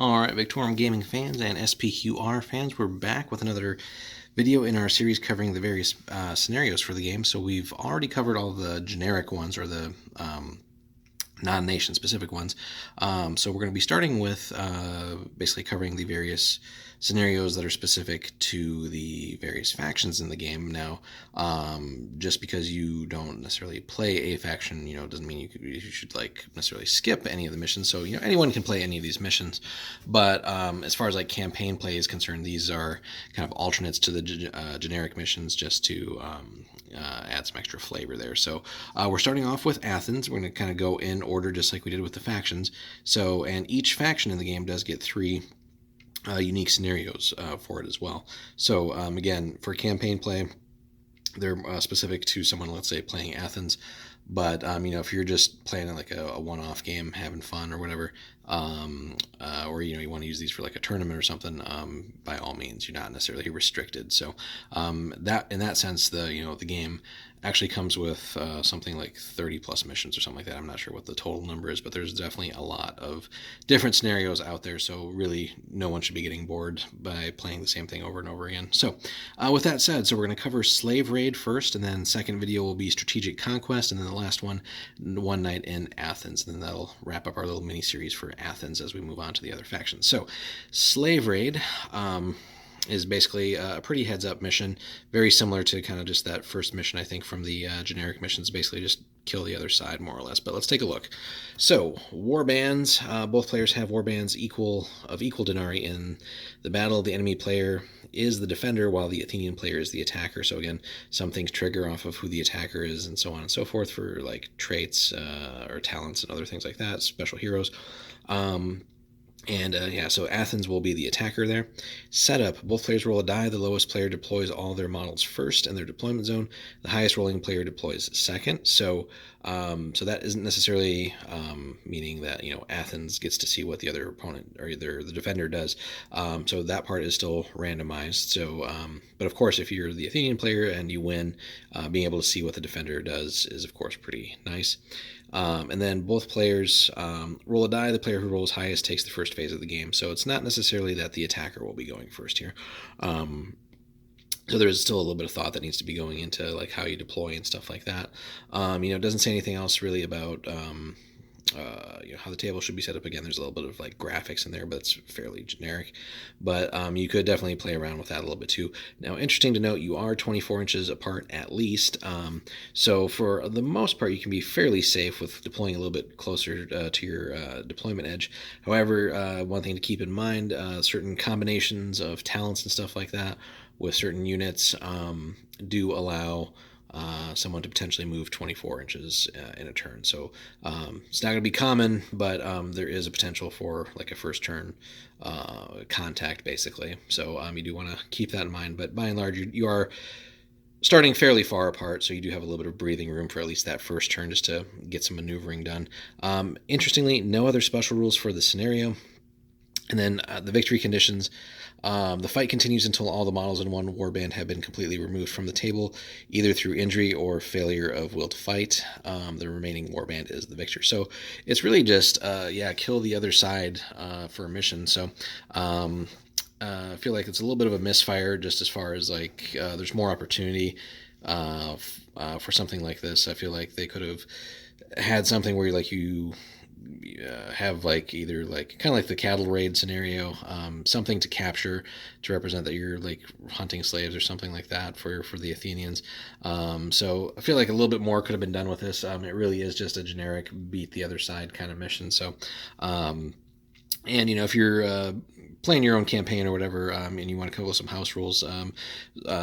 Alright, Victorum Gaming fans and SPQR fans, we're back with another video in our series covering the various scenarios for the game. So we've already covered all the generic ones, or the non-nation specific ones. So we're going to be starting with basically covering the various scenarios that are specific to the various factions in the game. Now, just because you don't necessarily play a faction, doesn't mean you should necessarily skip any of the missions. So anyone can play any of these missions, but as far as campaign play is concerned, these are kind of alternates to the generic missions, just to add some extra flavor there. So we're starting off with Athens. We're going to kind of go in order just like we did with the factions. So, and each faction in the game does get 3 unique scenarios for it as well. So again, for campaign play, they're specific to someone, let's say, playing Athens. But if you're just playing like a one-off game, having fun or whatever, or you want to use these for like a tournament or something, by all means, you're not necessarily restricted. So that in that sense, the game actually comes with something like 30 plus missions or something like that. I'm not sure what the total number is, but there's definitely a lot of different scenarios out there. So really, no one should be getting bored by playing the same thing over and over again. So with that said, so we're going to cover Slave Raid first, and then second video will be Strategic Conquest, and then the last one Night in Athens. And then that'll wrap up our little mini series for Athens as we move on to the other factions. So Slave Raid is basically a pretty heads-up mission, very similar to kind of just that first mission, I think, from the generic missions. Basically just kill the other side, more or less. But let's take a look. So warbands, both players have warbands of equal denarii. In the battle, the enemy player is the defender, while the Athenian player is the attacker. So again, some things trigger off of who the attacker is, and so on and so forth, for like traits or talents and other things like that, special heroes. So Athens will be the attacker there. Setup, both players roll a die. The lowest player deploys all their models first in their deployment zone. The highest rolling player deploys second. So that isn't necessarily meaning that Athens gets to see what the other opponent or either the defender does. So that part is still randomized. So, but of course, if you're the Athenian player and you win, being able to see what the defender does is of course pretty nice. And then both players roll a die. The player who rolls highest takes the first phase of the game. So it's not necessarily that the attacker will be going first here. So there's still a little bit of thought that needs to be going into like how you deploy and stuff like that. It doesn't say anything else really about how the table should be set up. Again, there's a little bit of like graphics in there, but it's fairly generic. But you could definitely play around with that a little bit too. Now, interesting to note, you are 24 inches apart at least. So for the most part, you can be fairly safe with deploying a little bit closer to your deployment edge. However, one thing to keep in mind, certain combinations of talents and stuff like that with certain units do allow someone to potentially move 24 inches in a turn. So it's not going to be common, but there is a potential for like a first turn contact, basically. So you do want to keep that in mind. But by and large, you are starting fairly far apart, so you do have a little bit of breathing room for at least that first turn just to get some maneuvering done. Interestingly, no other special rules for the scenario. And then the victory conditions. The fight continues until all the models in one warband have been completely removed from the table, either through injury or failure of will to fight. The remaining warband is the victor. So it's really just, kill the other side for a mission. So I feel like it's a little bit of a misfire just as far as there's more opportunity for something like this. I feel like they could have had something where you have either kind of like the cattle raid scenario, something to capture to represent that you're hunting slaves or something like that for the Athenians. So I feel like a little bit more could have been done with this. It really is just a generic beat the other side kind of mission. So if you're playing your own campaign or whatever, and you want to come up with some house rules,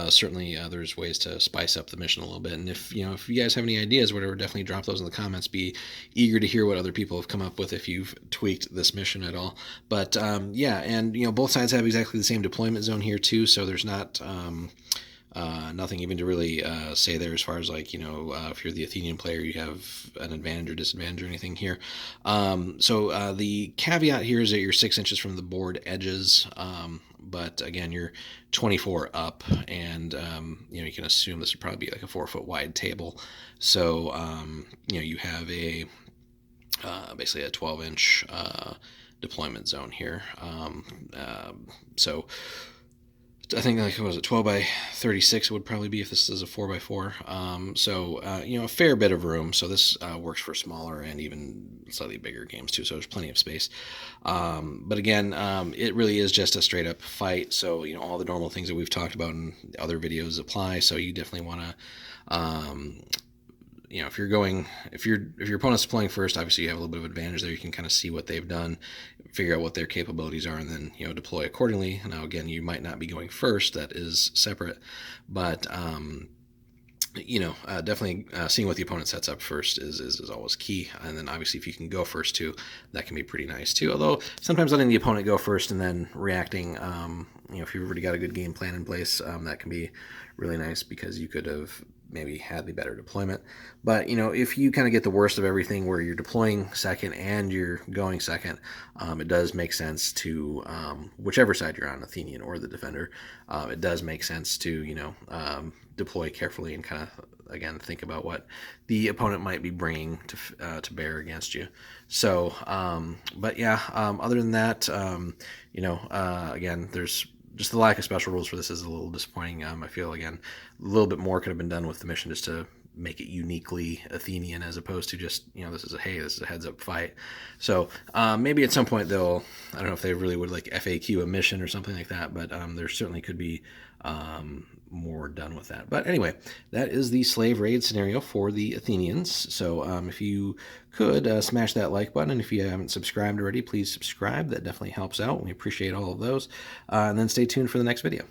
certainly there's ways to spice up the mission a little bit. And if you guys have any ideas, whatever, definitely drop those in the comments. Be eager to hear what other people have come up with if you've tweaked this mission at all. But both sides have exactly the same deployment zone here too, so there's not nothing even to really say there as far as if you're the Athenian player, you have an advantage or disadvantage or anything here. So the caveat here is that you're 6 inches from the board edges, but again, you're 24 up, and you can assume this would probably be like a 4-foot wide table. So you have a basically a 12-inch deployment zone here. So I think, like, what was it, 12 by 36 would probably be if this is a 4 by 4. A fair bit of room. So this works for smaller and even slightly bigger games too. So there's plenty of space. But again, it really is just a straight up fight. So, all the normal things that we've talked about in other videos apply. So you definitely want to, if your opponent's deploying first, obviously you have a little bit of advantage there. You can kind of see what they've done, figure out what their capabilities are, and then deploy accordingly. Now again, you might not be going first; that is separate, but definitely seeing what the opponent sets up first is always key. And then obviously if you can go first too, that can be pretty nice too. Although sometimes letting the opponent go first and then reacting, if you've already got a good game plan in place, that can be really nice because you could have maybe had the better deployment. But if you kind of get the worst of everything where you're deploying second and you're going second, it does make sense to, whichever side you're on, Athenian or the defender, it does make sense to deploy carefully and kind of, again, think about what the opponent might be bringing to bear against you. So but yeah, other than that, again, there's just the lack of special rules for this is a little disappointing. I feel, again, a little bit more could have been done with the mission just to make it uniquely Athenian as opposed to just, this is a heads up fight. So maybe at some point they'll, I don't know if they really would like FAQ a mission or something like that, but there certainly could be more done with that. But anyway, that is the slave raid scenario for the Athenians. So if you could smash that like button, and if you haven't subscribed already, please subscribe. That definitely helps out. We appreciate all of those. And then stay tuned for the next video.